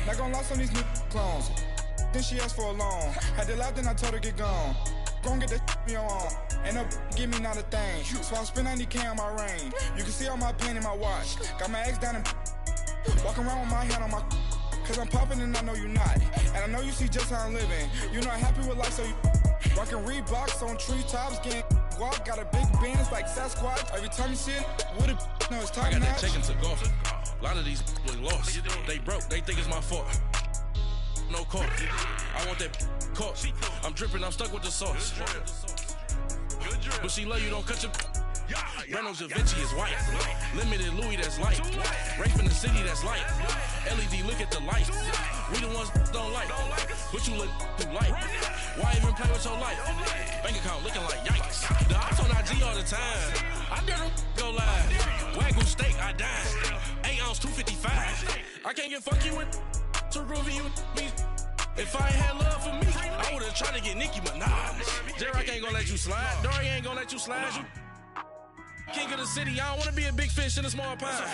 Not gonna lie on these new clones. Then she asked for a loan. Had to laugh, then I told her get gone. Gon' get that me on. Ain't no give me not a thing. So I spend 90K on my ring. You can see all my pain in my watch. Got my ex down and walking around with my hand on my. Cause I'm popping and I know you not. And I know you see just how I'm living. You not happy with life, so you rockin' Reeboks on treetops, getting walk. Got a big band, it's like Sasquatch. Every time you see it, with it, no, it's top I got notch. that chicken to go. A lot of these boys lost. They broke, they think it's my fault. No court. I want that caught. I'm dripping, I'm stuck with the sauce. But she love you, don't cut your. Reynolds Da Vinci is white. Limited Louis, that's light. Rape in the city, that's light. LED, look at the light. We the ones don't like. But you look too light. Why even play with your life? Bank account looking like yikes. The ops on IG all the time. I dare them go live. Wagyu steak, I dine. 8 ounce, 255. I can't get fuck you with to groovy you me. If I ain't had love for me, I would've tried to get Nicki Minaj. J-Rock ain't gonna let you slide. Dory ain't gonna let you slide. You king of the city, I don't wanna be a big fish in a small pond.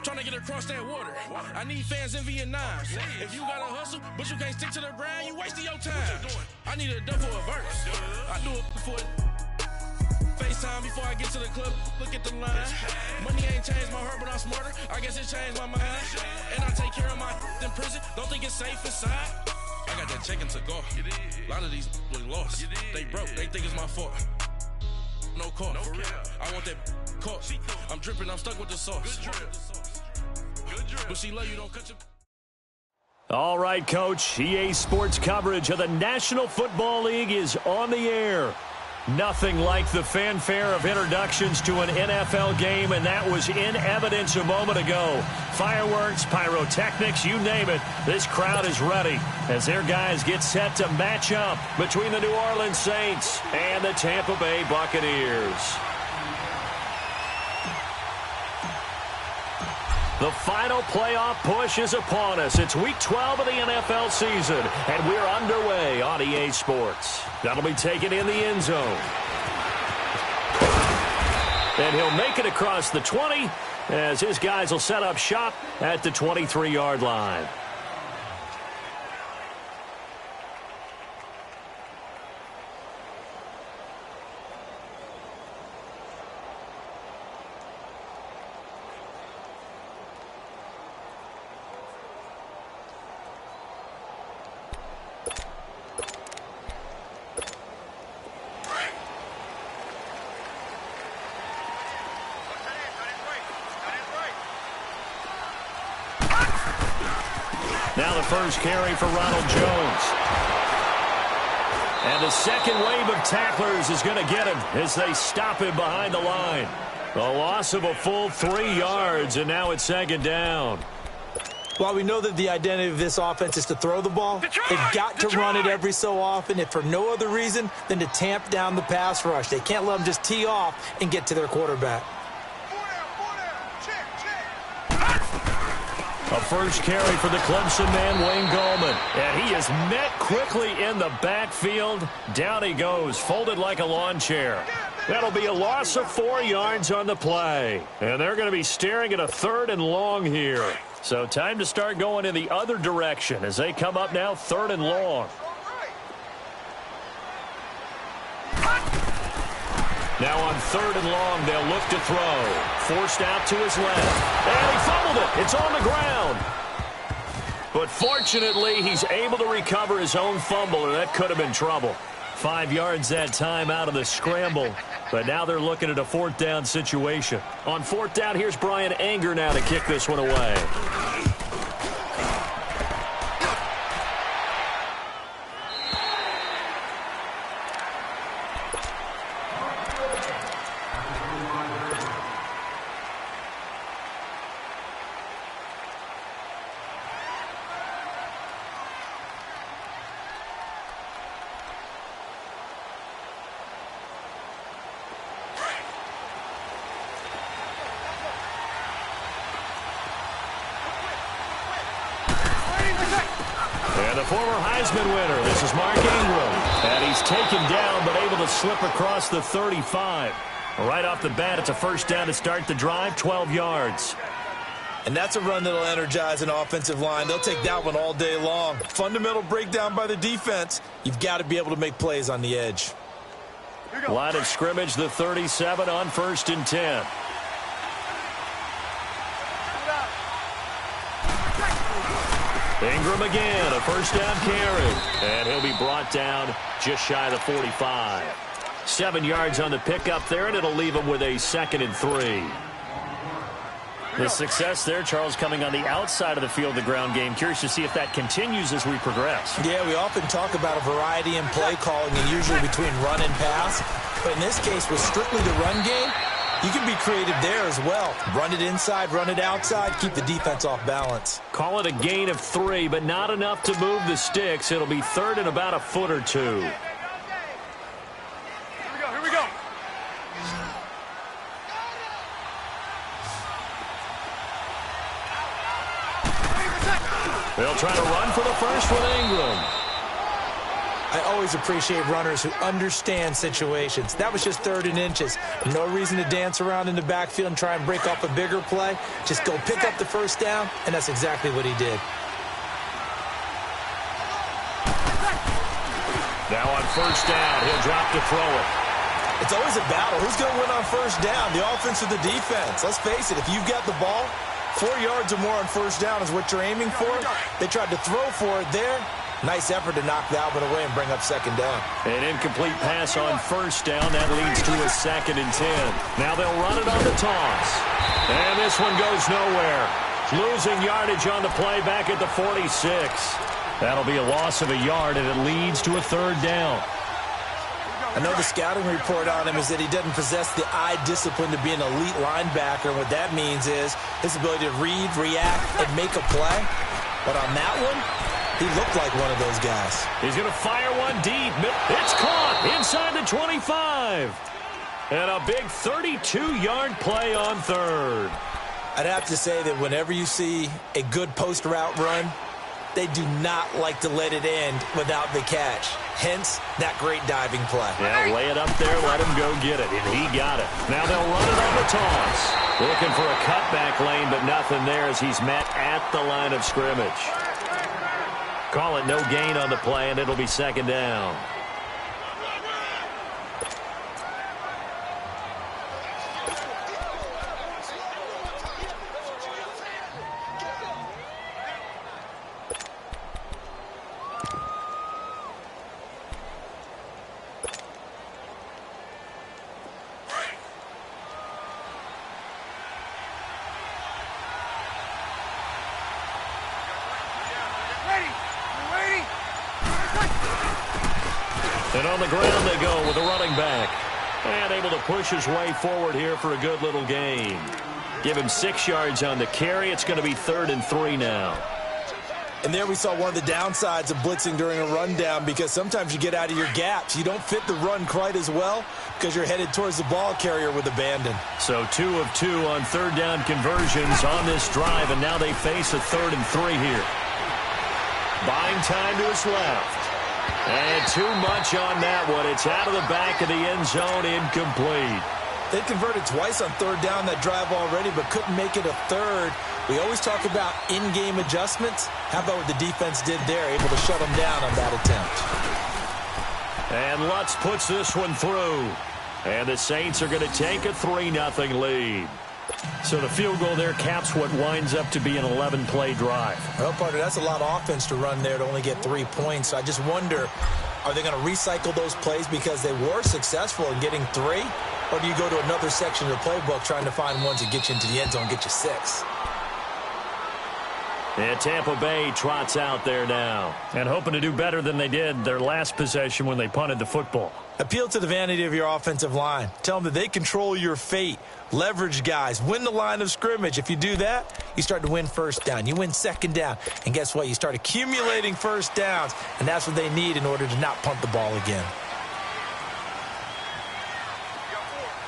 Trying to get across that water. I need fans in Vietnam. If you gotta hustle, but you can't stick to the grind, you wasting your time. I need a double a verse. I do it before FaceTime before I get to the club. Look at the line. Money ain't changed my heart, but I'm smarter. I guess it changed my mind. And I take care of my in prison. Don't think it's safe inside. I got that chicken to go. A lot of these boys lost. They broke, they think it's my fault. No court, for real. I want that caught. I'm dripping, I'm stuck with the sauce. But she love you, don't cut your. All right, Coach. EA Sports coverage of the National Football League is on the air. Nothing like the fanfare of introductions to an NFL game, and that was in evidence a moment ago. Fireworks, pyrotechnics, you name it. This crowd is ready as their guys get set to match up between the New Orleans Saints and the Tampa Bay Buccaneers. The final playoff push is upon us. It's Week 12 of the NFL season, and we're underway on EA Sports. That'll be taken in the end zone. And he'll make it across the 20 as his guys will set up shop at the 23-yard line. Now the first carry for Ronald Jones. And the second wave of tacklers is going to get him as they stop him behind the line. A loss of a full 3 yards, and now it's second down. While we know that the identity of this offense is to throw the ball, they've got to run it every so often, if for no other reason than to tamp down the pass rush. They can't let them just tee off and get to their quarterback. A first carry for the Clemson man, Wayne Gallman. And he is met quickly in the backfield. Down he goes, folded like a lawn chair. That'll be a loss of 4 yards on the play. And they're going to be staring at a 3rd and long here. So time to start going in the other direction as they come up now 3rd and long. Now on 3rd and long, they'll look to throw. Forced out to his left. And he fumbled it. It's on the ground. But fortunately, he's able to recover his own fumble, and that could have been trouble. 5 yards that time out of the scramble. But now they're looking at a 4th down situation. On 4th down, here's Brian Anger now to kick this one away. And the former Heisman winner, this is Mark Ingram. And he's taken down, but able to slip across the 35. Right off the bat, it's a first down to start the drive, 12 yards. And that's a run that'll energize an offensive line. They'll take that one all day long. Fundamental breakdown by the defense. You've got to be able to make plays on the edge. Line of scrimmage, the 37 on 1st and 10. Ingram again, a first down carry. And he'll be brought down just shy of the 45. 7 yards on the pickup there, and it'll leave him with a 2nd and 3. The success there, Charles, coming on the outside of the field, the ground game. Curious to see if that continues as we progress. Yeah, we often talk about a variety in play calling and usually between run and pass. But in this case, with strictly the run game, you can be creative there as well. Run it inside, run it outside, keep the defense off balance. Call it a gain of 3, but not enough to move the sticks. It'll be 3rd and about a foot or 2. They'll try to run for the first with Ingram. I always appreciate runners who understand situations. That was just 3rd and inches. No reason to dance around in the backfield and try and break off a bigger play. Just go pick up the first down, and that's exactly what he did. Now on 1st down, he'll drop to throw it. It's always a battle. Who's going to win on 1st down, the offense or the defense? Let's face it, if you've got the ball, 4 yards or more on 1st down is what you're aiming for. They tried to throw for it there. Nice effort to knock that one away and bring up 2nd down. An incomplete pass on 1st down. That leads to a 2nd and 10. Now they'll run it on the toss. And this one goes nowhere. Losing yardage on the play back at the 46. That'll be a loss of a yard, and it leads to a 3rd down. I know the scouting report on him is that he doesn't possess the eye discipline to be an elite linebacker. What that means is his ability to read, react, and make a play. But on that one, he looked like one of those guys. He's going to fire one deep. It's caught inside the 25. And a big 32-yard play on 3rd. I'd have to say that whenever you see a good post route run, they do not like to let it end without the catch. Hence, that great diving play. Yeah, lay it up there, let him go get it, and he got it. Now they'll run it on the toss. Looking for a cutback lane, but nothing there as he's met at the line of scrimmage. Call it no gain on the play, and it'll be 2nd down. And on the ground they go with a running back. And able to push his way forward here for a good little gain. Give him 6 yards on the carry. It's going to be 3rd and 3 now. And there we saw one of the downsides of blitzing during a rundown, because sometimes you get out of your gaps. You don't fit the run quite as well because you're headed towards the ball carrier with abandon. So 2 of 2 on 3rd down conversions on this drive, and now they face a 3rd and 3 here. Buying time to his left. And too much on that one. It's out of the back of the end zone, incomplete. They converted twice on 3rd down that drive already, but couldn't make it a 3rd. We always talk about in-game adjustments. How about what the defense did there, able to shut them down on that attempt. And Lutz puts this one through. And the Saints are going to take a 3-0 lead. So the field goal there caps what winds up to be an 11-play drive. Well, partner, that's a lot of offense to run there to only get 3 points. So I just wonder, are they going to recycle those plays because they were successful in getting 3? Or do you go to another section of the playbook trying to find ones that get you into the end zone and get you 6? And Tampa Bay trots out there now. And hoping to do better than they did their last possession when they punted the football. Appeal to the vanity of your offensive line. Tell them that they control your fate. Leverage guys. Win the line of scrimmage. If you do that, you start to win 1st down. You win 2nd down. And guess what? You start accumulating 1st downs. And that's what they need in order to not punt the ball again.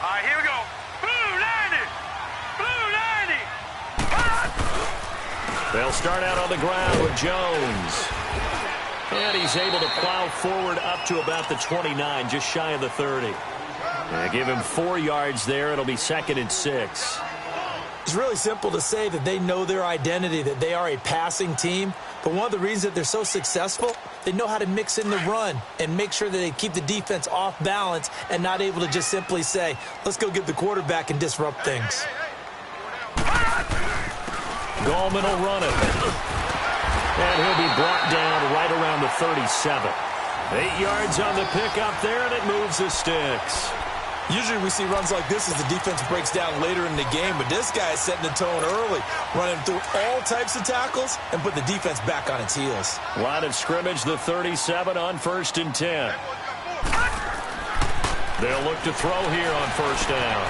All right, here we go. Blue 90! Blue 90! They'll start out on the ground with Jones. And he's able to plow forward up to about the 29, just shy of the 30. Give him 4 yards there. It'll be 2nd and 6. It's really simple to say that they know their identity, that they are a passing team. But one of the reasons that they're so successful, they know how to mix in the run and make sure that they keep the defense off balance and not able to just simply say, let's go get the quarterback and disrupt things. Gallman will run it. And he'll be brought down right around the 37. 8 yards on the pickup there, and it moves the sticks. Usually we see runs like this as the defense breaks down later in the game, but this guy is setting the tone early, running through all types of tackles and put the defense back on its heels. Line of scrimmage, the 37 on 1st and 10. They'll look to throw here on 1st down.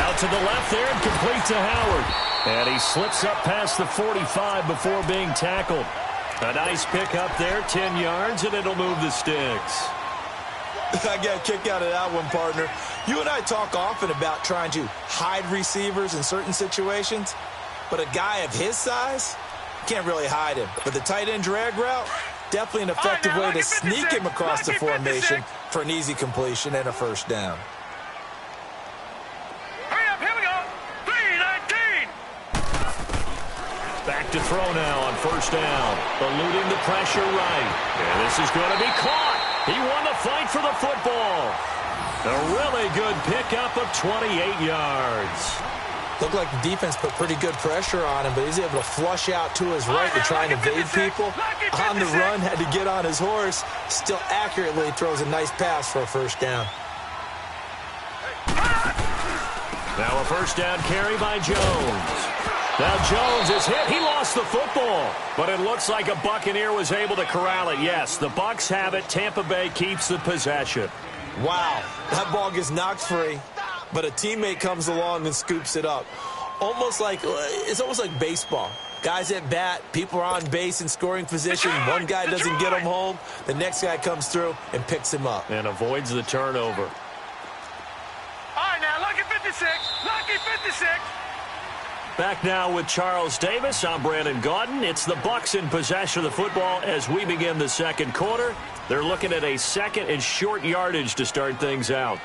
Out to the left there and complete to Howard. And he slips up past the 45 before being tackled. A nice pickup there, 10 yards, and it'll move the sticks. I got a kick out of that one, partner. You and I talk often about trying to hide receivers in certain situations, but a guy of his size can't really hide him. But the tight end drag route, definitely an effective way to sneak him across the formation for an easy completion and a 1st down. Hurry up, here we go. 3-19. Back to throw now on 1st down. Eluding the pressure right. And this is going to be caught. He won the fight for the football. A really good pickup of 28 yards. Looked like the defense put pretty good pressure on him, but he's able to flush out to his right to try and evade people. On the run, had to get on his horse. Still accurately throws a nice pass for a 1st down. Now a 1st down carry by Jones. Now Jones is hit. He lost the football, but it looks like a Buccaneer was able to corral it. Yes, the Bucs have it. Tampa Bay keeps the possession. Wow, that ball gets knocked free, but a teammate comes along and scoops it up. It's almost like baseball. Guys at bat, people are on base in scoring position. One guy doesn't get him home. The next guy comes through and picks him up. And avoids the turnover. All right, now, lucky 56. Lucky 56. Back now with Charles Davis. I'm Brandon Gaudin. It's the Bucs in possession of the football as we begin the 2nd quarter. They're looking at a 2nd and short yardage to start things out.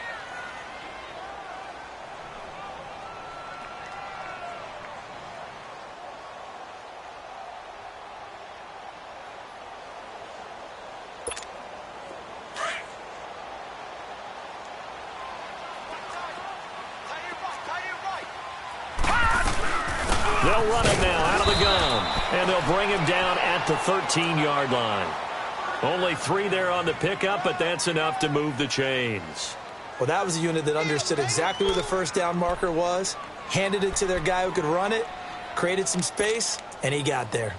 They'll run it now out of the gun, and they'll bring him down at the 13-yard line. Only 3 there on the pickup, but that's enough to move the chains. Well, that was a unit that understood exactly where the 1st down marker was, handed it to their guy who could run it, created some space, and he got there.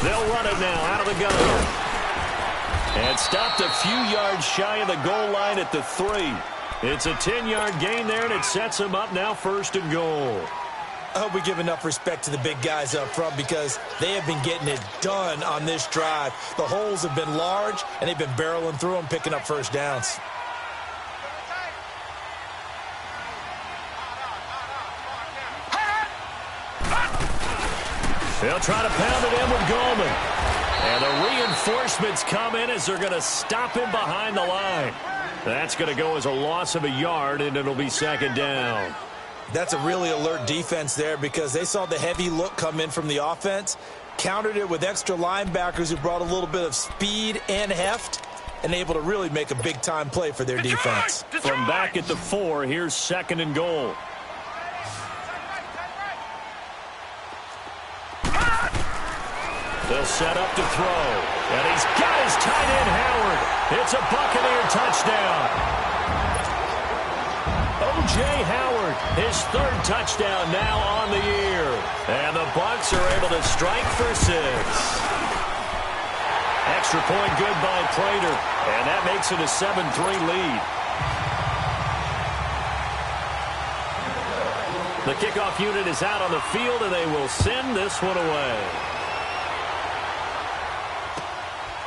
They'll run it now out of the gun. And stopped a few yards shy of the goal line at the 3. It's a 10-yard gain there, and it sets them up now 1st and goal. I hope we give enough respect to the big guys up front because they have been getting it done on this drive. The holes have been large, and they've been barreling through them, picking up 1st downs. They'll try to pound it in with Gallman. And the reinforcements come in as they're going to stop him behind the line. That's going to go as a loss of a yard, and it'll be 2nd down. That's a really alert defense there because they saw the heavy look come in from the offense, countered it with extra linebackers who brought a little bit of speed and heft, and able to really make a big-time play for their defense. From back at the 4, here's 2nd and goal. They'll set up to throw. And he's got his tight end, Howard. It's a Buccaneer touchdown. O.J. Howard, his 3rd touchdown now on the year. And the Bucs are able to strike for 6. Extra point good by Prater. And that makes it a 7-3 lead. The kickoff unit is out on the field, and they will send this one away.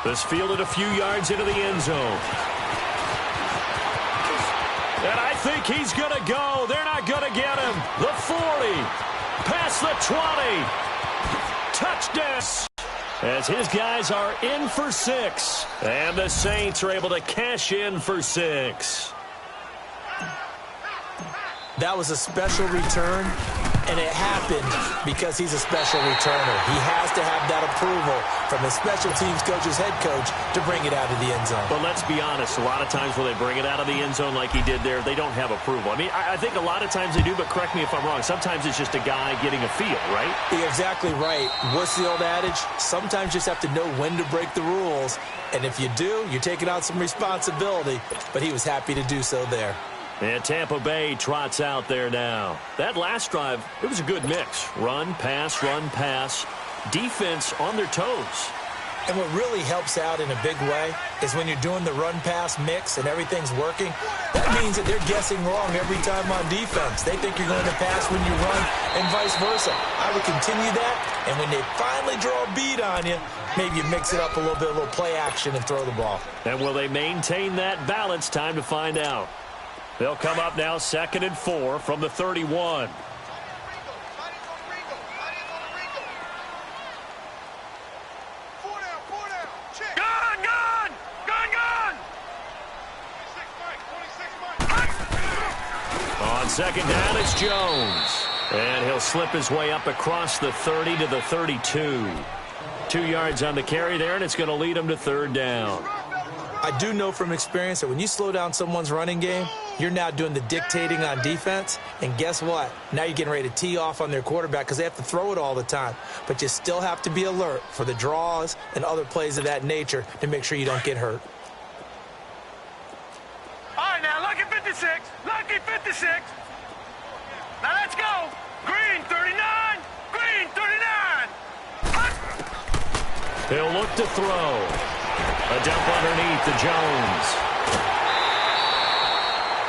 This fielded a few yards into the end zone. And I think he's going to go. They're not going to get him. The 40. Past the 20. Touchdown. As his guys are in for 6. And the Saints are able to cash in for 6. That was a special return, and it happened because he's a special returner. He has to have that approval from the special teams coach's head coach to bring it out of the end zone. But let's be honest, a lot of times when they bring it out of the end zone like he did there, they don't have approval. I mean, I think a lot of times they do, but correct me if I'm wrong. Sometimes it's just a guy getting a feel, right? You're exactly right. What's the old adage? Sometimes you just have to know when to break the rules, and if you do, you're taking on some responsibility, but he was happy to do so there. And Tampa Bay trots out there now. That last drive, it was a good mix. Run, pass, defense on their toes. And what really helps out in a big way is when you're doing the run-pass mix and everything's working, that means that they're guessing wrong every time on defense. They think you're going to pass when you run and vice versa. I would continue that, and when they finally draw a bead on you, maybe you mix it up a little bit, a little play action and throw the ball. And will they maintain that balance? Time to find out. They'll come up now 2nd and 4 from the 31. On 2nd down, it's Jones. And he'll slip his way up across the 30 to the 32. 2 yards on the carry there, and it's going to lead him to 3rd down. I do know from experience that when you slow down someone's running game, you're now doing the dictating on defense. And guess what? Now you're getting ready to tee off on their quarterback because they have to throw it all the time. But you still have to be alert for the draws and other plays of that nature to make sure you don't get hurt. All right, now, lucky 56. Lucky 56. Now, let's go. Green, 39. Green, 39. He'll look to throw. A dump underneath to Jones.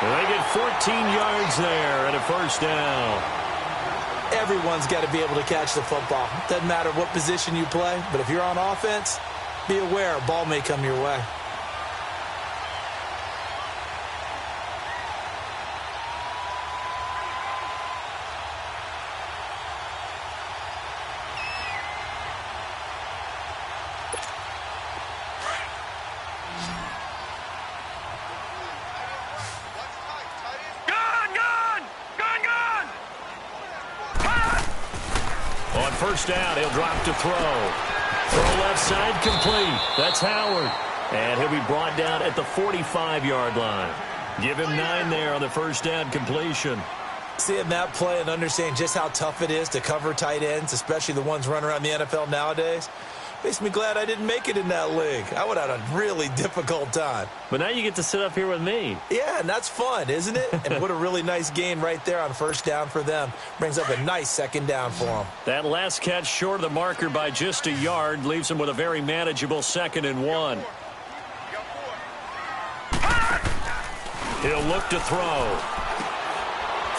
And they get 14 yards there and a 1st down. Everyone's got to be able to catch the football. Doesn't matter what position you play, but if you're on offense, be aware a ball may come your way. On 1st down, he'll drop to throw. Throw left side complete. That's Howard. And he'll be brought down at the 45-yard line. Give him 9 there on the 1st down completion. Seeing that play and understanding just how tough it is to cover tight ends, especially the ones running around the NFL nowadays, makes me glad I didn't make it in that league. I would have had a really difficult time. But now you get to sit up here with me. Yeah, and that's fun, isn't it? And what a really nice gain right there on 1st down for them. Brings up a nice 2nd down for them. That last catch short of the marker by just a yard leaves him with a very manageable 2nd and 1. He'll look to throw.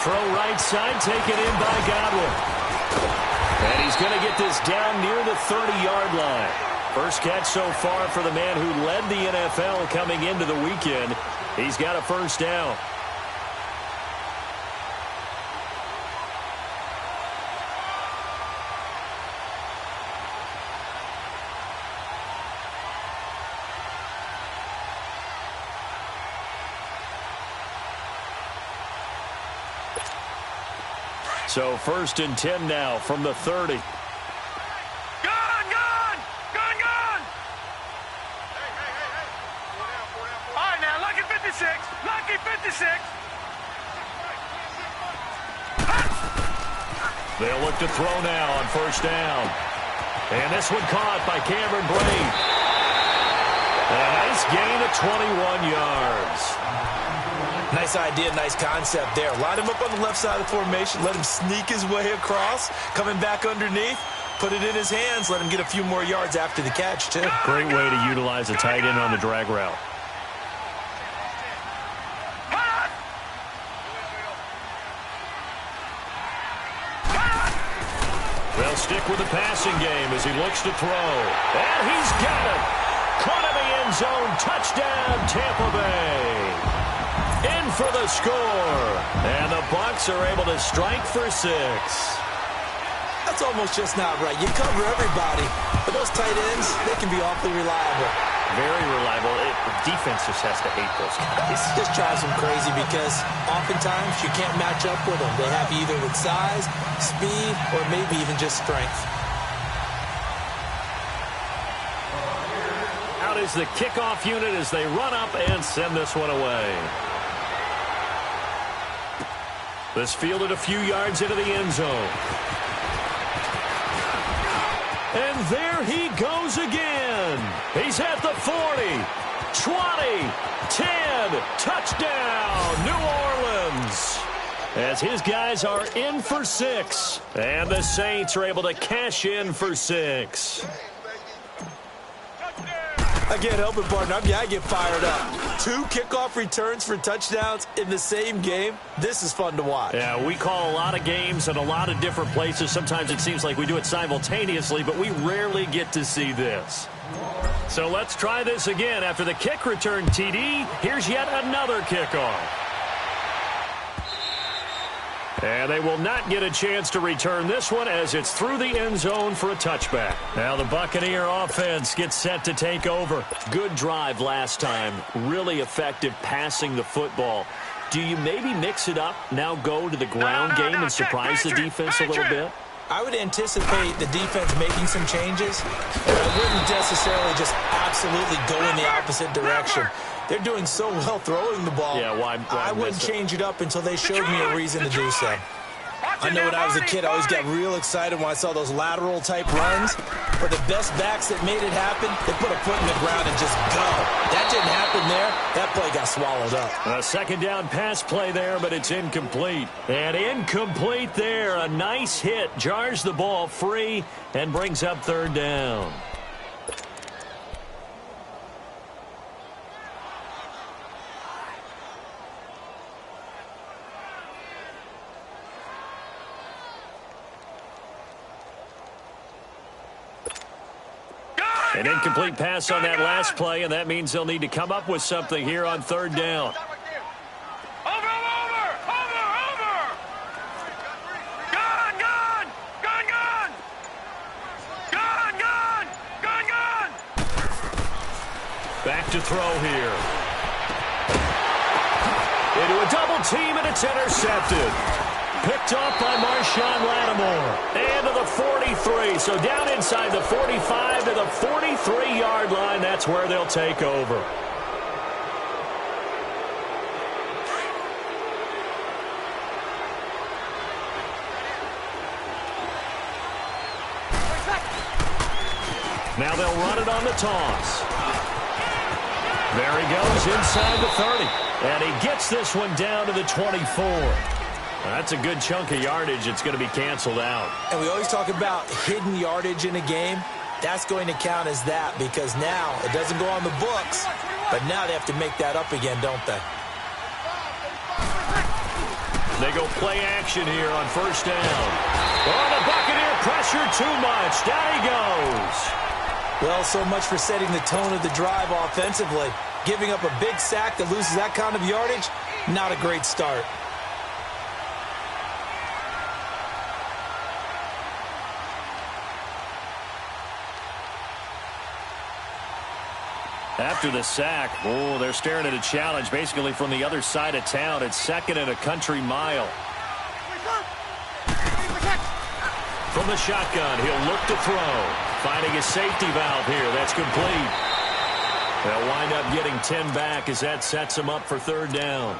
Throw right side, taken in by Godwin. And he's going to get this down near the 30-yard line. First catch so far for the man who led the NFL coming into the weekend. He's got a 1st down. So 1st and 10 now from the 30. Gone! All right, now, lucky 56. Lucky 56. They'll look to throw now on 1st down. And this one caught by Cameron Brate. A nice gain of 21 yards. Nice idea, nice concept there. Line him up on the left side of the formation. Let him sneak his way across. Coming back underneath. Put it in his hands. Let him get a few more yards after the catch, too. Great way to utilize a tight end on the drag route. They'll stick with the passing game as he looks to throw. And he's got it. Caught in the end zone. Touchdown, Tampa Bay. In for the score. And the Bucs are able to strike for 6. That's almost just not right. You cover everybody, but those tight ends, they can be awfully reliable. Very reliable. The defense just has to hate those guys. It just drives them crazy because oftentimes you can't match up with them. They have you either with size, speed, or maybe even just strength. Out is the kickoff unit as they run up and send this one away. This fielded a few yards into the end zone. And there he goes again. He's at the 40, 20, 10, touchdown, New Orleans. As his guys are in for 6. And the Saints are able to cash in for 6. I can't help it, partner. I get fired up. 2 kickoff returns for touchdowns in the same game. This is fun to watch. Yeah, we call a lot of games in a lot of different places. Sometimes it seems like we do it simultaneously, but we rarely get to see this. So let's try this again. After the kick return TD, here's yet another kickoff. And they will not get a chance to return this one as it's through the end zone for a touchback. Now the Buccaneer offense gets set to take over. Good drive last time. Really effective passing the football. Do you maybe mix it up, now go to the ground game and surprise the defense a little bit? I would anticipate the defense making some changes, but I wouldn't necessarily just absolutely go in the opposite direction. They're doing so well throwing the ball. Yeah, why I wouldn't change it up until they showed me a reason to do so. I know when I was a kid, I always got real excited when I saw those lateral-type runs. For the best backs that made it happen, they put a foot in the ground and just go. That didn't happen there. That play got swallowed up. A second down pass play there, but it's incomplete. And incomplete there. A nice hit. Jars the ball free and brings up third down. An incomplete pass on that last play, and that means they'll need to come up with something here on third down. Over! Gun! Back to throw here. Into a double team, and it's intercepted. Picked off by Marshawn Lattimore. And to the 43. So down inside the 45 to the 43-yard line. That's where they'll take over. Now they'll run it on the toss. There he goes inside the 30. And he gets this one down to the 24. That's a good chunk of yardage. It's going to be canceled out. And we always talk about hidden yardage in a game. That's going to count as that because now it doesn't go on the books, but now they have to make that up again, don't they? They go play action here on first down. Oh, the Buccaneer pressure too much. Down he goes. Well, so much for setting the tone of the drive offensively. Giving up a big sack that loses that kind of yardage, not a great start. After the sack, they're staring at a challenge basically from the other side of town. It's second and a country mile. From the shotgun, he'll look to throw. Finding a safety valve here. That's complete. They'll wind up getting 10 back as that sets them up for third down.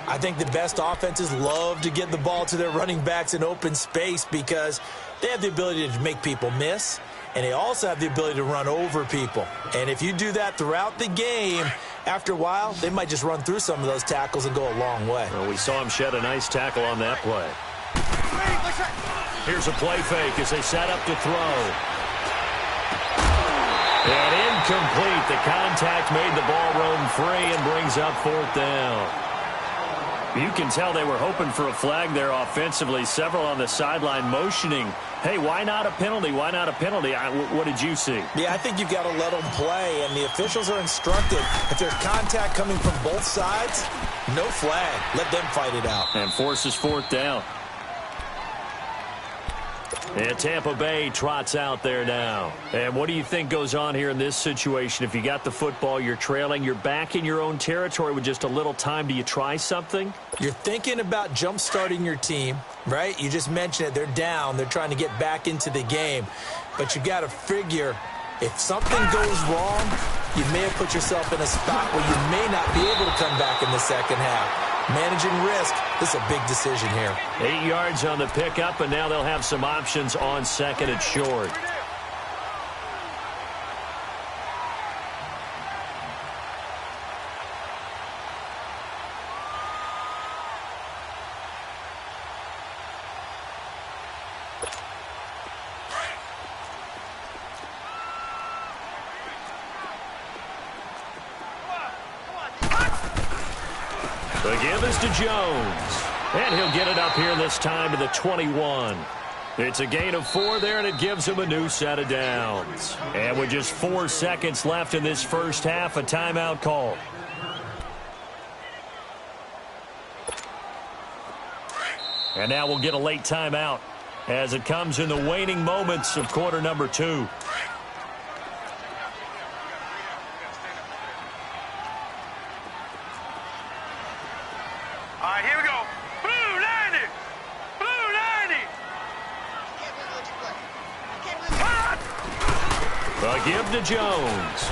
I think the best offenses love to get the ball to their running backs in open space because they have the ability to make people miss. And they also have the ability to run over people. And if you do that throughout the game, after a while, they might just run through some of those tackles and go a long way. Well, we saw him shed a nice tackle on that play. Here's a play fake as they set up to throw. And incomplete. The contact made the ball roam free and brings up fourth down. You can tell they were hoping for a flag there offensively. Several on the sideline motioning. Hey, why not a penalty? Why not a penalty? What did you see? Yeah, I think you've got to let them play, and the officials are instructed. If there's contact coming from both sides, No flag. Let them fight it out. And forces fourth down. And Tampa Bay trots out there now. And what do you think goes on here in this situation? If you got the football, you're trailing, you're back in your own territory with just a little time. Do you try something? You're thinking about jump-starting your team, right? You just mentioned it. They're down. They're trying to get back into the game. But you got to figure if something goes wrong, you may have put yourself in a spot where you may not be able to come back in the second half. Managing risk, this is a big decision here. 8 yards on the pickup, and now they'll have some options on second and short. The give is to Jones. And he'll get it up here this time to the 21. It's a gain of 4 there, and it gives him a new set of downs. And with just 4 seconds left in this first half, a timeout call. And now we'll get a late timeout as it comes in the waning moments of quarter number 2. Give to Jones.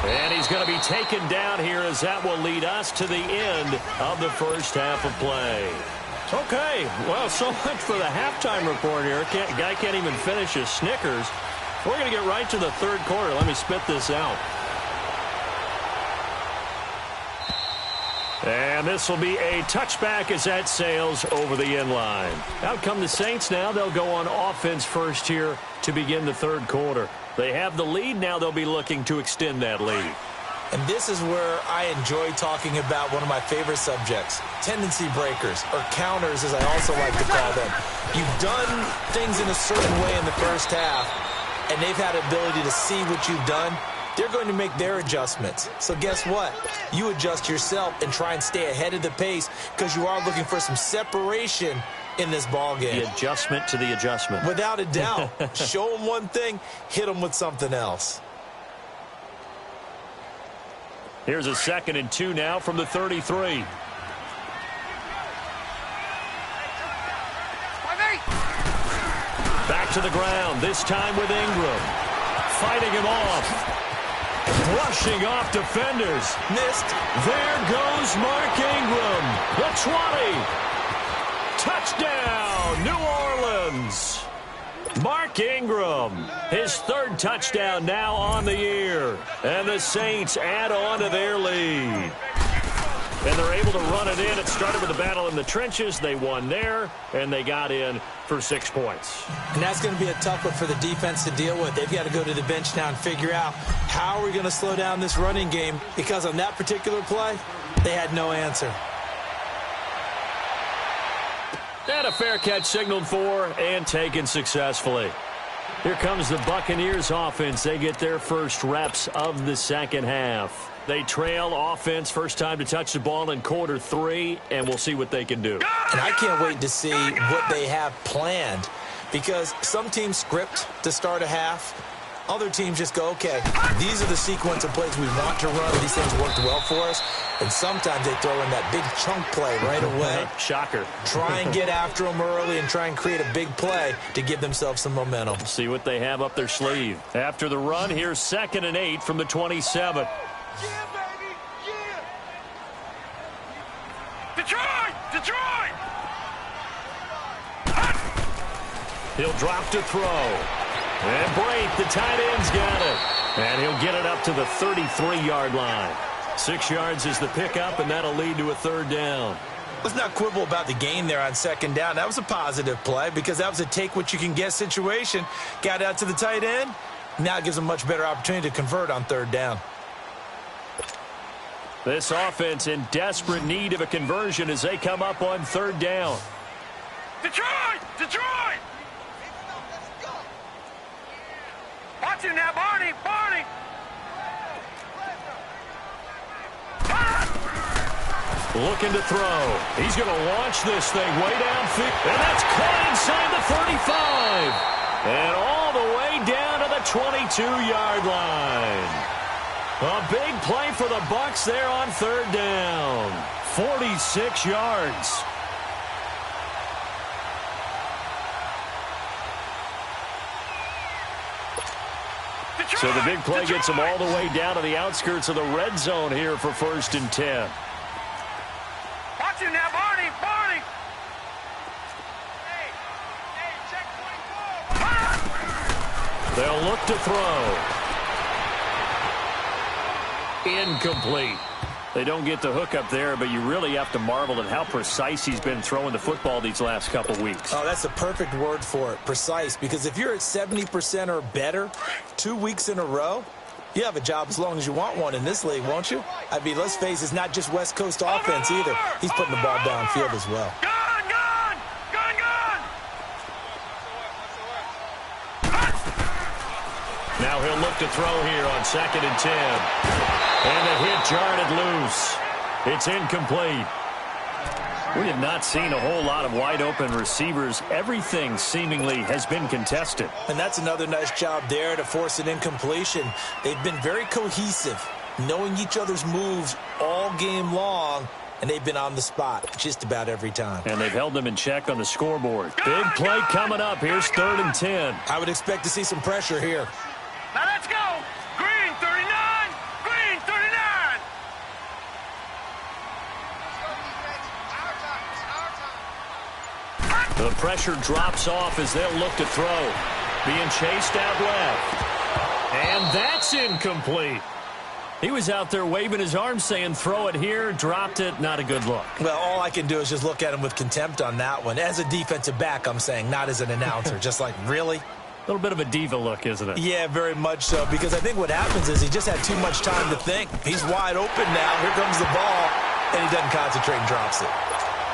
And he's going to be taken down here as that will lead us to the end of the first half of play. Okay, well, so much for the halftime report here. Guy can't even finish his Snickers. We're going to get right to the third quarter. Let me spit this out. And this will be a touchback as that sails over the end line. Out come the Saints now. They'll go on offense first here to begin the third quarter. They have the lead. Now they'll be looking to extend that lead. And this is where I enjoy talking about one of my favorite subjects, tendency breakers, or counters as I also like to call them. You've done things in a certain way in the first half, and they've had the ability to see what you've done. They're going to make their adjustments. So guess what? You adjust yourself and try and stay ahead of the pace because you are looking for some separation in this ball game. The adjustment to the adjustment. Without a doubt. Show them one thing, hit them with something else. Here's a 2nd and 2 now from the 33. Back to the ground, this time with Ingram. Fighting him off. Brushing off defenders. Missed. There goes Mark Ingram. The 20. Touchdown, New Orleans. Mark Ingram, his 3rd touchdown now on the year. And the Saints add on to their lead. And they're able to run it in. It started with a battle in the trenches. They won there, and they got in for 6 points. And that's going to be a tough one for the defense to deal with. They've got to go to the bench now and figure out how are we going to slow down this running game, because on that particular play, they had no answer. And a fair catch signaled for and taken successfully. Here comes the Buccaneers offense. They get their first reps of the second half. They trail offense, first time to touch the ball in quarter 3, and we'll see what they can do. And I can't wait to see what they have planned, because some teams script to start a half. Other teams just go, okay, these are the sequence of plays we want to run. These things worked well for us. And sometimes they throw in that big chunk play right away. Shocker. Try and get after them early and try and create a big play to give themselves some momentum. See what they have up their sleeve. After the run, here's 2nd and 8 from the 27. Yeah, baby! Yeah! Detroit! Detroit! He'll drop to throw. And Brate, the tight end's got it. And he'll get it up to the 33-yard line. 6 yards is the pickup, and that'll lead to a 3rd down. Let's not quibble about the gain there on 2nd down. That was a positive play because that was a take-what-you-can-get situation. Got out to the tight end. Now it gives them a much better opportunity to convert on 3rd down. This offense in desperate need of a conversion as they come up on 3rd down. Detroit! Detroit! Watch him now, Barney! Barney! Looking to throw. He's going to launch this thing way downfield. And that's caught inside the 35. And all the way down to the 22-yard line. A big play for the Bucs there on third down. 46 yards. So the big play gets them all the way down to the outskirts of the red zone here for 1st and 10. Watch him now, Barney, Barney. Hey, check 24. They'll look to throw. Incomplete. They don't get the hook up there, but you really have to marvel at how precise he's been throwing the football these last couple weeks. Oh, that's the perfect word for it, precise, because if you're at 70% or better 2 weeks in a row, you have a job as long as you want one in this league, won't you? I mean, let's face it, it's not just West Coast offense either. He's putting the ball downfield as well. Gone, gone, gone, gone. Now he'll look to throw here on 2nd and 10. And the hit jarred it loose. It's incomplete. We have not seen a whole lot of wide-open receivers. Everything seemingly has been contested. And that's another nice job there to force an incompletion. They've been very cohesive, knowing each other's moves all game long, and they've been on the spot just about every time. And they've held them in check on the scoreboard. Big play coming up. Here's 3rd and 10. I would expect to see some pressure here. Now let's go. Green 39. Green 39. The pressure drops off as they'll look to throw. Being chased out left. And that's incomplete. He was out there waving his arms saying, throw it here, dropped it, not a good look. Well, all I can do is just look at him with contempt on that one. As a defensive back, I'm saying, not as an announcer. Just like, really? A little bit of a diva look, isn't it? Yeah, very much so, because I think what happens is he just had too much time to think. He's wide open now. Here comes the ball, and he doesn't concentrate and drops it.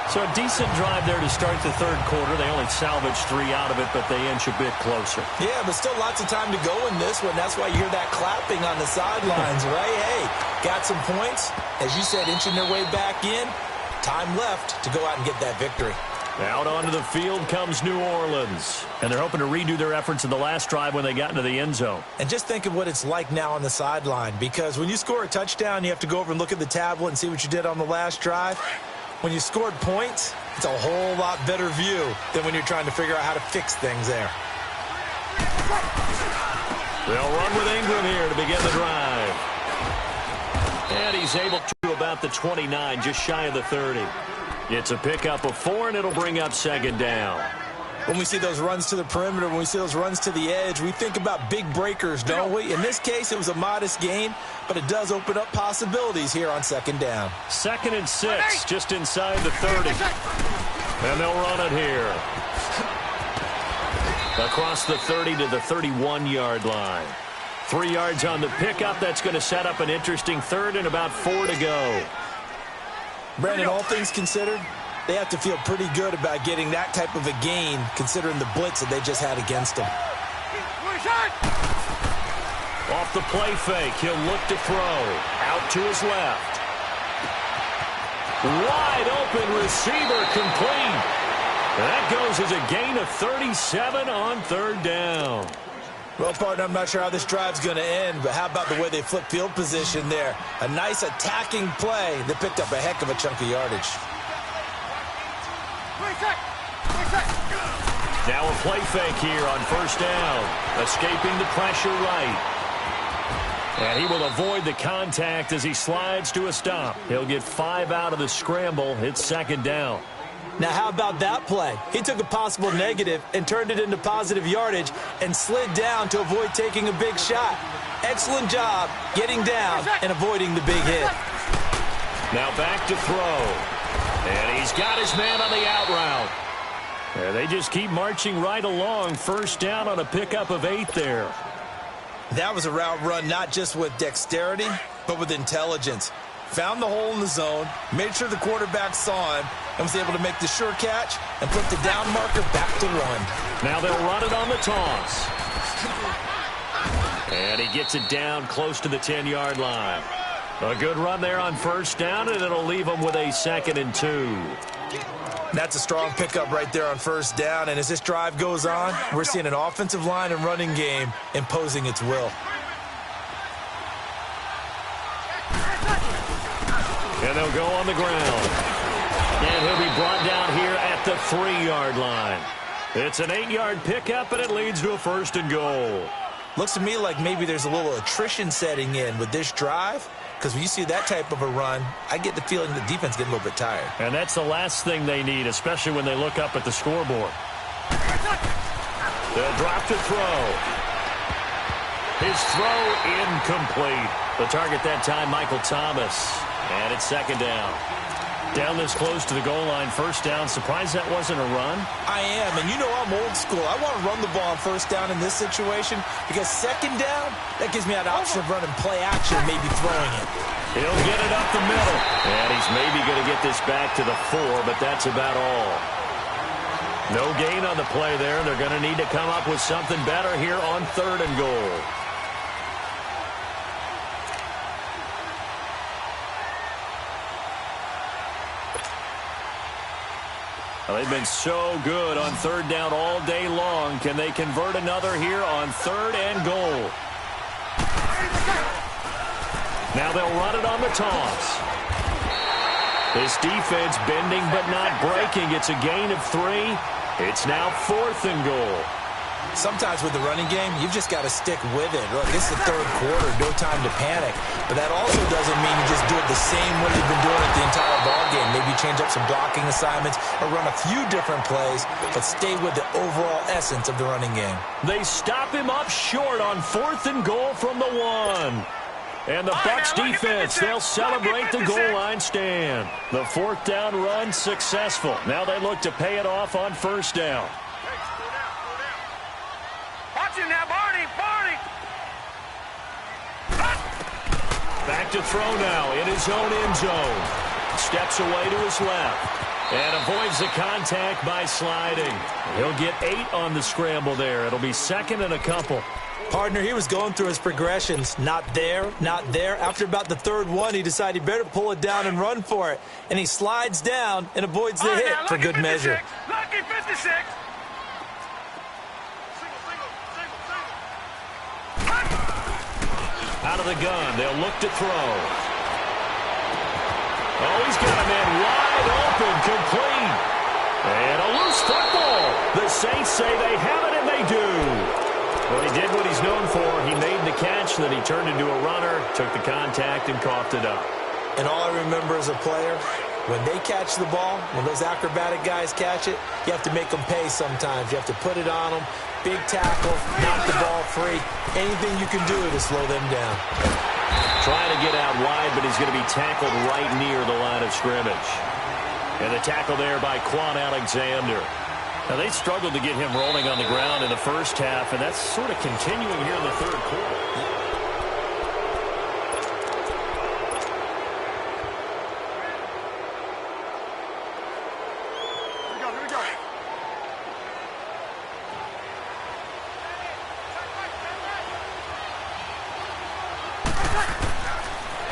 So a decent drive there to start the third quarter. They only salvaged 3 out of it, but they inch a bit closer. Yeah, but still lots of time to go in this one. That's why you hear that clapping on the sidelines, right? Hey, got some points. As you said, inching their way back in. Time left to go out and get that victory. Out onto the field comes New Orleans. And they're hoping to redo their efforts in the last drive when they got into the end zone. And just think of what it's like now on the sideline, because when you score a touchdown, you have to go over and look at the tablet and see what you did on the last drive. When you scored points, it's a whole lot better view than when you're trying to figure out how to fix things there. They'll run with Ingram here to begin the drive. And he's able to about the 29, just shy of the 30. It's a pickup of 4, and it'll bring up 2nd down. When we see those runs to the perimeter, when we see those runs to the edge, we think about big breakers, don't we? In this case, it was a modest gain, but it does open up possibilities here on 2nd down. 2nd and 6, just inside the 30. And they'll run it here. Across the 30 to the 31-yard line. 3 yards on the pickup. That's going to set up an interesting 3rd and about 4 to go. Brandon, all things considered, they have to feel pretty good about getting that type of a gain, considering the blitz that they just had against them. Off the play fake, he'll look to throw. Out to his left. Wide open receiver complete. That goes as a gain of 37 on 3rd down. Well, partner, I'm not sure how this drive's going to end, but how about the way they flip field position there? A nice attacking play that picked up a heck of a chunk of yardage. Now a play fake here on 1st down. Escaping the pressure right. And he will avoid the contact as he slides to a stop. He'll get 5 out of the scramble. It's 2nd down. Now, how about that play? He took a possible negative and turned it into positive yardage and slid down to avoid taking a big shot. Excellent job getting down and avoiding the big hit. Now back to throw. And he's got his man on the out route. And they just keep marching right along. 1st down on a pickup of 8 there. That was a route run not just with dexterity, but with intelligence. Found the hole in the zone, made sure the quarterback saw him, and was able to make the sure catch and put the down marker back to 1. Now they'll run it on the toss. And he gets it down close to the 10-yard line. A good run there on first down, and it'll leave them with a 2nd and 2. That's a strong pickup right there on first down, and as this drive goes on, we're seeing an offensive line and running game imposing its will. And they'll go on the ground. And he'll be brought down here at the 3-yard line. It's an 8-yard pickup, and it leads to a 1st and goal. Looks to me like maybe there's a little attrition setting in with this drive, because when you see that type of a run, I get the feeling the defense getting a little bit tired. And that's the last thing they need, especially when they look up at the scoreboard. They'll drop to throw. His throw incomplete. The target that time, Michael Thomas. And it's 2nd down. Down this close to the goal line, 1st down. Surprised that wasn't a run? I am, and you know I'm old school. I want to run the ball on 1st down in this situation because 2nd down, that gives me that option of running play action, maybe throwing it. He'll get it up the middle. And he's maybe going to get this back to the 4, but that's about all. No gain on the play there. They're going to need to come up with something better here on 3rd and goal. They've been so good on 3rd down all day long. Can they convert another here on 3rd and goal? Now they'll run it on the toss. This defense bending but not breaking. It's a gain of 3. It's now 4th and goal. Sometimes with the running game, you've just got to stick with it. Look, it's the 3rd quarter, no time to panic. But that also doesn't mean you just do it the same way you've been doing it the entire ball game. Maybe change up some blocking assignments or run a few different plays, but stay with the overall essence of the running game. They stop him up short on 4th and goal from the 1. And the Bucs defense, they'll celebrate the goal line stand. The 4th down run successful. Now they look to pay it off on 1st down. Watch him now, Barney! Back to throw now in his own end zone. Steps away to his left. And avoids the contact by sliding. He'll get 8 on the scramble there. It'll be 2nd and a couple. Partner, he was going through his progressions. Not there, not there. After about the 3rd one, he decided he better pull it down and run for it. And he slides down and avoids the hit for good measure. Lucky 56. Out of the gun, they'll look to throw. Oh, he's got a man wide open, complete. And a loose football. The Saints say they have it, and they do. Well, he did what he's known for. He made the catch, then he turned into a runner, took the contact, and coughed it up. And all I remember as a player, when they catch the ball, when those acrobatic guys catch it, you have to make them pay sometimes. You have to put it on them. Big tackle, knock the ball free. Anything you can do to slow them down. Trying to get out wide, but he's going to be tackled right near the line of scrimmage. And the tackle there by Quan Alexander. Now, they struggled to get him rolling on the ground in the 1st half, and that's sort of continuing here in the 3rd quarter.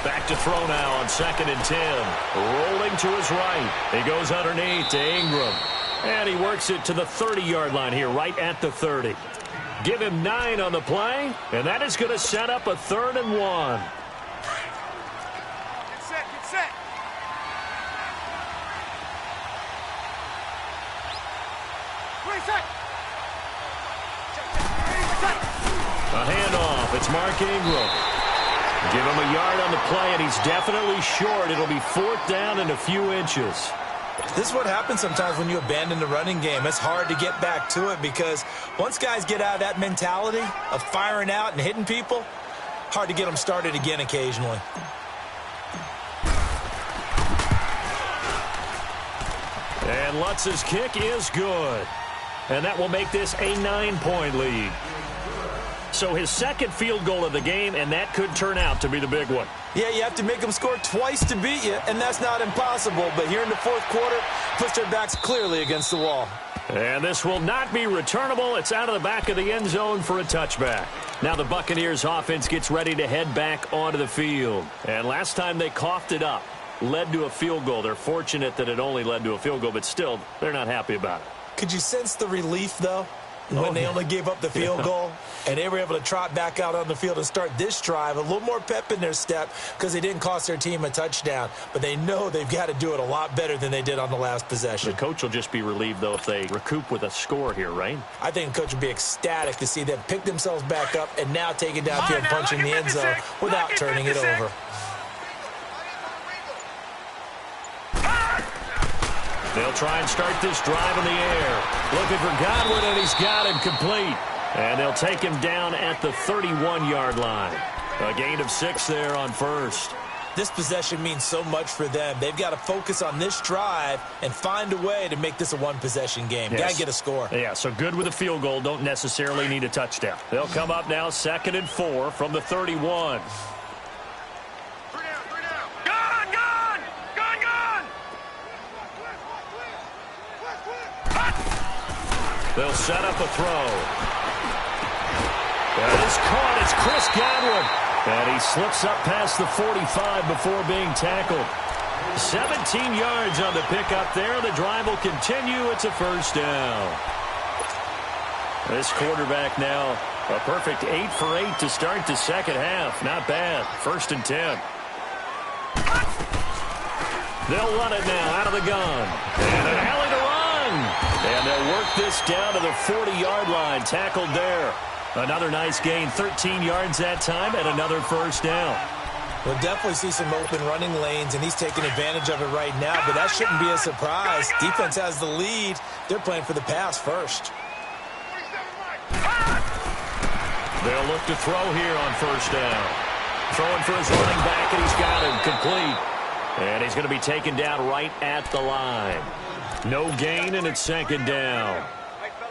Back to throw now on 2nd and 10. Rolling to his right. He goes underneath to Ingram. And he works it to the 30-yard line here, right at the 30. Give him 9 on the play, and that is going to set up a 3rd and 1. Get set, get set. A handoff. It's Mark Ingram. Give him a yard on the play, and he's definitely short. It'll be 4th down and a few inches. This is what happens sometimes when you abandon the running game. It's hard to get back to it because once guys get out of that mentality of firing out and hitting people, hard to get them started again occasionally. And Lutz's kick is good. And that will make this a 9-point lead. So his 2nd field goal of the game, and that could turn out to be the big one. Yeah, you have to make them score twice to beat you, and that's not impossible. But here in the 4th quarter, puts their backs clearly against the wall. And this will not be returnable. It's out of the back of the end zone for a touchback. Now the Buccaneers offense gets ready to head back onto the field. And last time they coughed it up, led to a field goal. They're fortunate that it only led to a field goal, but still, they're not happy about it. Could you sense the relief, though, when they only gave up the field goal and they were able to trot back out on the field and start this drive? A little more pep in their step because they didn't cost their team a touchdown, but they know they've got to do it a lot better than they did on the last possession. The coach will just be relieved, though, if they recoup with a score here, right? I think the coach would be ecstatic to see them pick themselves back up and now take it downfield, punching the end zone without turning it over. They'll try and start this drive in the air. Looking for Godwin, and he's got him complete. And they'll take him down at the 31-yard line. A gain of 6 there on first. This possession means so much for them. They've got to focus on this drive and find a way to make this a one-possession game. Yes. Got to get a score. Yeah, so good with a field goal. Don't necessarily need a touchdown. They'll come up now 2nd and 4 from the 31. They'll set up a throw. That is caught. It's Chris Godwin. And he slips up past the 45 before being tackled. 17 yards on the pickup there. The drive will continue. It's a first down. This quarterback now a perfect 8 for 8 to start the second half. Not bad. 1st and 10. They'll run it now out of the gun. And an alley to run. And they'll work this down to the 40-yard line. Tackled there. Another nice gain. 13 yards that time and another first down. We'll definitely see some open running lanes, and he's taking advantage of it right now, but that shouldn't be a surprise. Defense has the lead. They're playing for the pass first. They'll look to throw here on first down. Throwing for his running back, and he's got him complete. And he's going to be taken down right at the line. No gain, and it's 2nd down.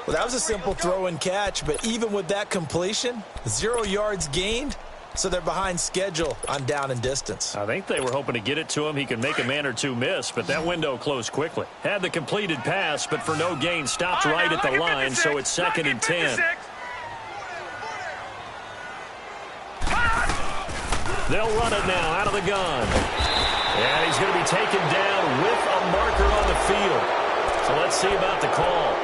Well, that was a simple throw and catch, but even with that completion, 0 yards gained, so they're behind schedule on down and distance. I think they were hoping to get it to him. He could make a man or two miss, but that window closed quickly. Had the completed pass, but for no gain, stopped right at the line, so it's 2nd and 10. They'll run it now out of the gun. And he's going to be taken down with a marker on the field. So let's see about the call.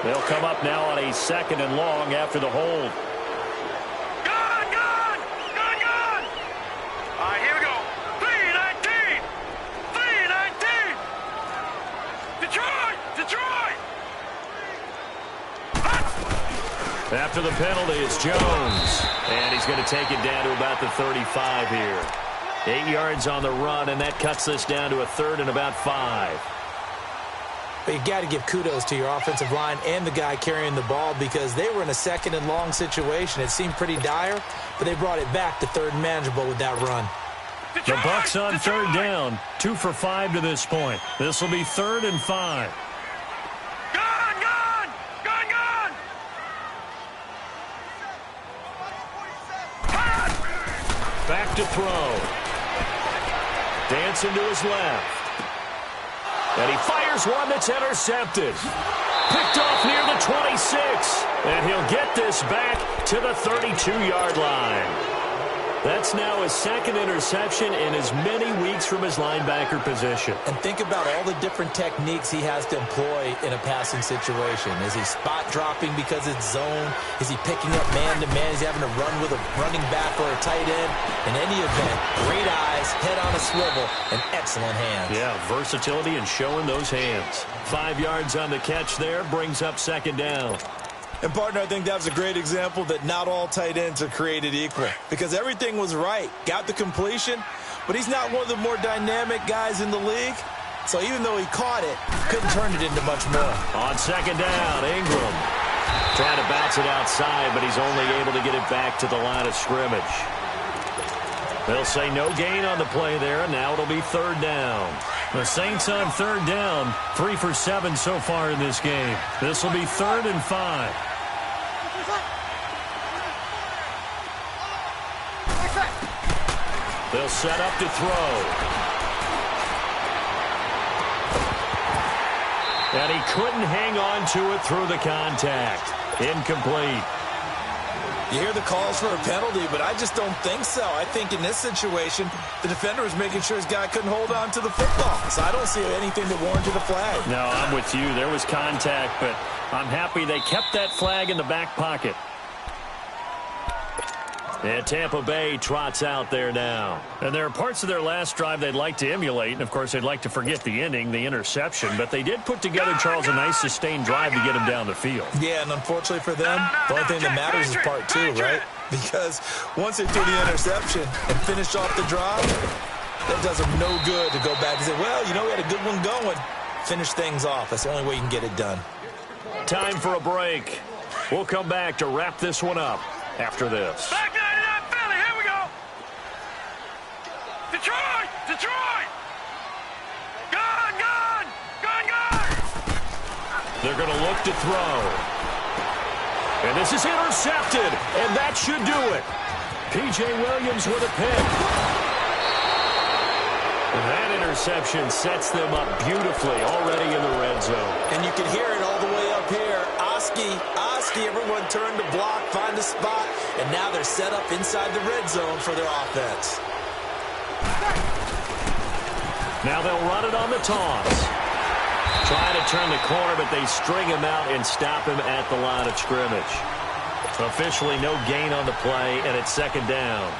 They'll come up now on a 2nd and long after the hold. Gun! All right, here we go. 3-19! 3-19! Detroit! After the penalty, it's Jones. And he's going to take it down to about the 35 here. 8 yards on the run, and that cuts this down to a 3rd and about 5. But you got to give kudos to your offensive line and the guy carrying the ball because they were in a 2nd and long situation. It seemed pretty dire, but they brought it back to 3rd and manageable with that run. The Bucs on 3rd down. 2 for 5 to this point. This will be 3rd and 5. Back to throw. Dancing to his left. And he fires one that's intercepted. Picked off near the 26. And he'll get this back to the 32-yard line. That's now his 2nd interception in as many weeks from his linebacker position. And think about all the different techniques he has to employ in a passing situation. Is he spot dropping because it's zone? Is he picking up man-to-man? Is he having to run with a running back or a tight end? In any event, great eyes, head on a swivel, and excellent hands. Yeah, versatility and showing those hands. 5 yards on the catch there, brings up 2nd down. And, partner, I think that was a great example that not all tight ends are created equal because everything was right. Got the completion, but he's not one of the more dynamic guys in the league. So even though he caught it, couldn't turn it into much more. On 2nd down, Ingram trying to bounce it outside, but he's only able to get it back to the line of scrimmage. They'll say no gain on the play there, and now it'll be 3rd down. The Saints on 3rd down, 3 for 7 so far in this game. This will be 3rd and 5. They'll set up to throw. And he couldn't hang on to it through the contact. Incomplete. You hear the calls for a penalty, but I just don't think so. I think in this situation, the defender was making sure his guy couldn't hold on to the football. So I don't see anything that warranted a flag. No, I'm with you. There was contact, but I'm happy they kept that flag in the back pocket. And Tampa Bay trots out there now. And there are parts of their last drive they'd like to emulate. And, of course, they'd like to forget the ending, the interception. But they did put together, Charles, a nice sustained drive to get him down the field. Yeah, and unfortunately for them, the only thing that matters is part two, right? Because once they threw the interception and finished off the drive, that does them no good to go back and say, well, you know, we had a good one going. Finish things off. That's the only way you can get it done. Time for a break. We'll come back to wrap this one up after this. Back 99 Philly, here we go. Detroit, Detroit. Gun, gun, gun, gun. They're going to look to throw. And this is intercepted, and that should do it. P.J. Williams with a pick. And that interception sets them up beautifully already in the red zone. And you can hear it all the way up here. Oski, everyone turned to block, find a spot, and now they're set up inside the red zone for their offense. Now they'll run it on the toss. Trying to turn the corner, but they string him out and stop him at the line of scrimmage. Officially no gain on the play, and it's second down.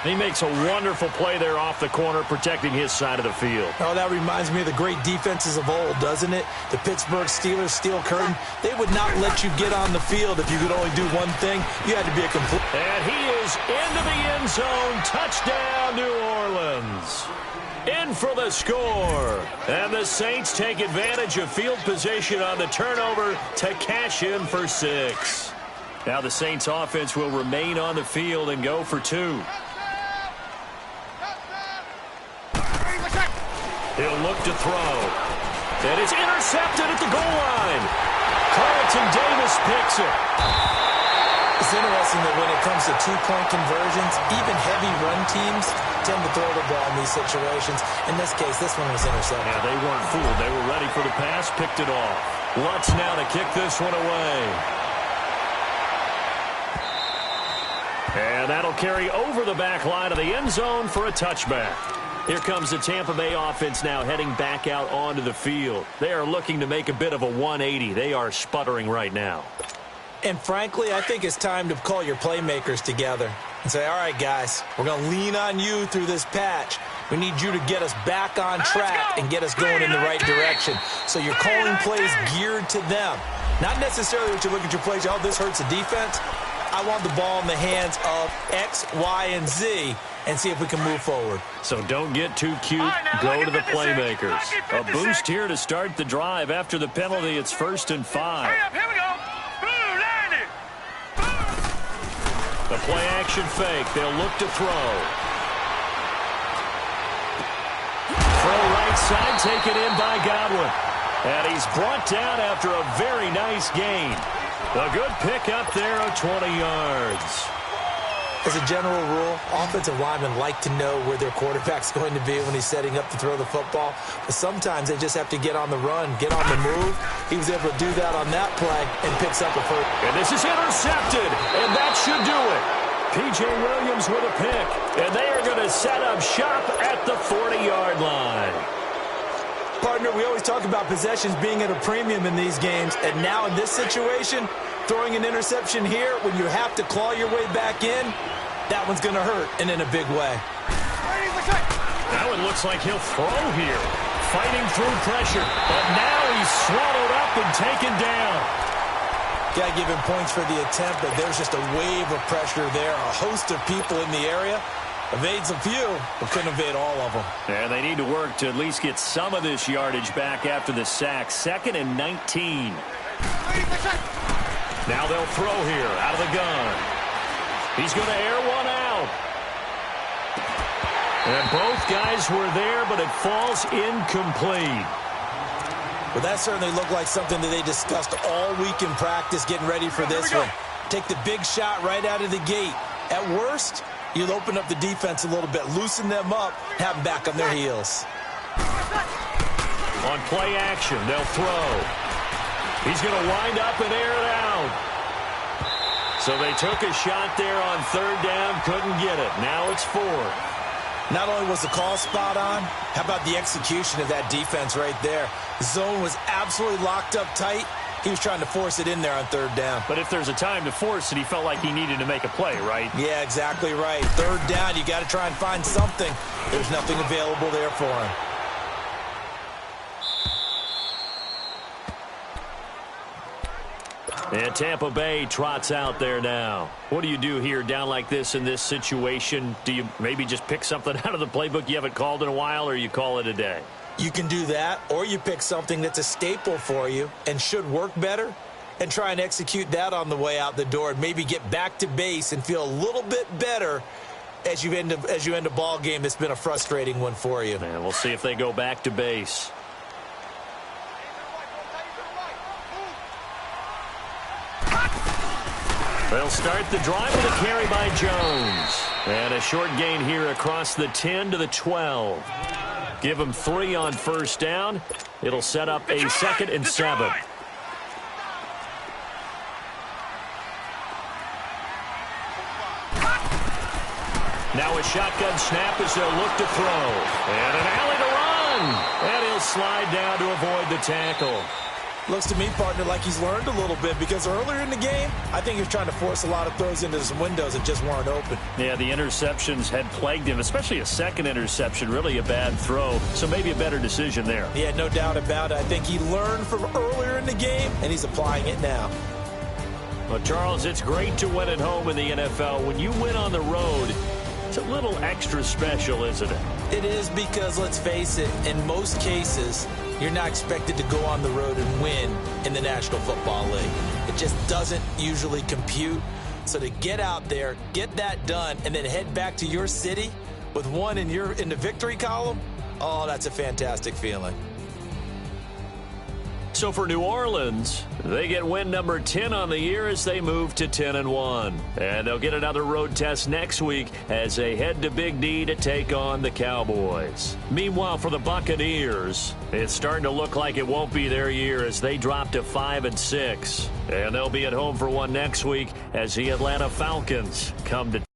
He makes a wonderful play there off the corner, protecting his side of the field. Oh, that reminds me of the great defenses of old, doesn't it? The Pittsburgh Steelers, steel curtain. They would not let you get on the field if you could only do one thing. You had to be a complete... And he is into the end zone. Touchdown, New Orleans. In for the score. And the Saints take advantage of field position on the turnover to cash in for 6. Now the Saints offense will remain on the field and go for 2. He'll look to throw. And it's intercepted at the goal line. Carlton Davis picks it. It's interesting that when it comes to two-point conversions, even heavy run teams tend to throw the ball in these situations. In this case, this one was intercepted. Yeah, they weren't fooled. They were ready for the pass, picked it off. Lutz now to kick this one away. And that'll carry over the back line of the end zone for a touchback. Here comes the Tampa Bay offense now heading back out onto the field. They are looking to make a bit of a 180. They are sputtering right now. And frankly, I think it's time to call your playmakers together and say, all right, guys, we're going to lean on you through this patch. We need you to get us back on track and get us going in the right direction. So you're calling plays geared to them. Not necessarily that you look at your plays, oh, this hurts the defense. I want the ball in the hands of X, Y, and Z and see if we can move forward. So don't get too cute. Go to the playmakers. A boost here to start the drive. After the penalty, it's 1st and 5. Hurry up, here we go. Boom, landed. The play action fake. They'll look to throw. Throw right side, taken in by Godwin. And he's brought down after a very nice gain. A good pick up there of 20 yards. As a general rule, offensive linemen like to know where their quarterback's going to be when he's setting up to throw the football. But sometimes they just have to get on the run, get on the move. He was able to do that on that play and picks up a first. And this is intercepted, and that should do it. P.J. Williams with a pick, and they are going to set up shop at the 40-yard line. Partner, we always talk about possessions being at a premium in these games, and now in this situation, throwing an interception here when you have to claw your way back in, that one's going to hurt, and in a big way. Now it looks like he'll throw here, fighting through pressure, but now he's swallowed up and taken down. Got to give him points for the attempt, but there's just a wave of pressure there, a host of people in the area. Evades a few, but couldn't evade all of them. And they need to work to at least get some of this yardage back after the sack. 2nd and 19. Now they'll throw here out of the gun. He's going to air one out. And both guys were there, but it falls incomplete. Well, that certainly looked like something that they discussed all week in practice, getting ready for this one. Take the big shot right out of the gate. At worst, You'll open up the defense a little bit, loosen them up, have them back on their heels. On play action, they'll throw. He's going to wind up and air it out. So they took a shot there on third down, couldn't get it. Now it's fourth. Not only was the call spot on, how about the execution of that defense right there? The zone was absolutely locked up tight. He was trying to force it in there on third down. But if there's a time to force it, he felt like he needed to make a play, right? Yeah, exactly right. Third down, you got to try and find something. There's nothing available there for him. And Tampa Bay trots out there now. What do you do here down like this in this situation? Do you maybe just pick something out of the playbook you haven't called in a while, or you call it a day? You can do that, or you pick something that's a staple for you and should work better and try and execute that on the way out the door and maybe get back to base and feel a little bit better as you end a ball game that's been a frustrating one for you. And we'll see if they go back to base. They'll start the drive with a carry by Jones. And a short gain here across the 10 to the 12. Give him 3 on first down. It'll set up a 2nd and 7. Now a shotgun snap as they'll look to throw. And an alley to run. And he'll slide down to avoid the tackle. Looks to me, partner, like he's learned a little bit because earlier in the game, I think he was trying to force a lot of throws into some windows that just weren't open. Yeah, the interceptions had plagued him, especially a second interception, really a bad throw. So maybe a better decision there. Yeah, no doubt about it. I think he learned from earlier in the game, and he's applying it now. Well, Charles, it's great to win at home in the NFL. When you win on the road, it's a little extra special, isn't it? It is because, let's face it, in most cases, you're not expected to go on the road and win in the National Football League. It just doesn't usually compute. So to get out there, get that done, and then head back to your city with one in the victory column, oh, that's a fantastic feeling. So for New Orleans, they get win number 10 on the year as they move to 10-1. And they'll get another road test next week as they head to Big D to take on the Cowboys. Meanwhile, for the Buccaneers, it's starting to look like it won't be their year as they drop to 5-6. And they'll be at home for one next week as the Atlanta Falcons come to